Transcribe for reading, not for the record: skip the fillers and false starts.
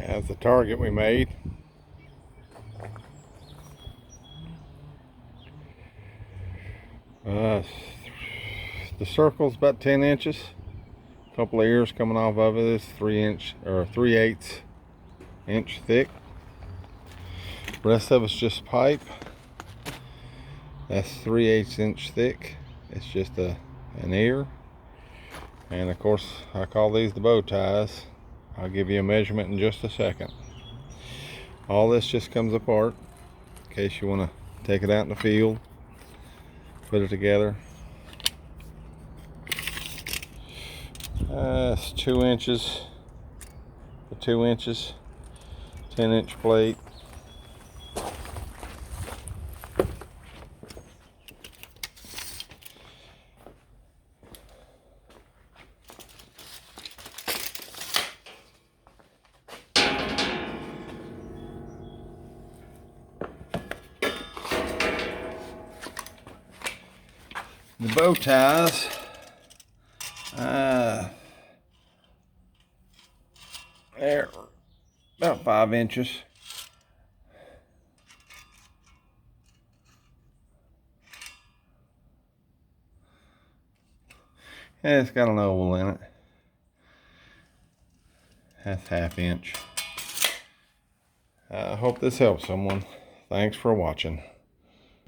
Has the target we made. The circle's about 10 inches. A couple of ears coming off of it. It's 3 inch or 3/8 inch thick. Rest of it's just pipe. That's 3/8 inch thick. It's just an ear. And of course, I call these the bow ties. I'll give you a measurement in just a second. All this just comes apart in case you want to take it out in the field, put it together. It's 2 inches to 2 inches, 10-inch plate. The bow ties, they're about 5 inches. And it's got an oval in it. That's 1/2 inch. I hope this helps someone. Thanks for watching.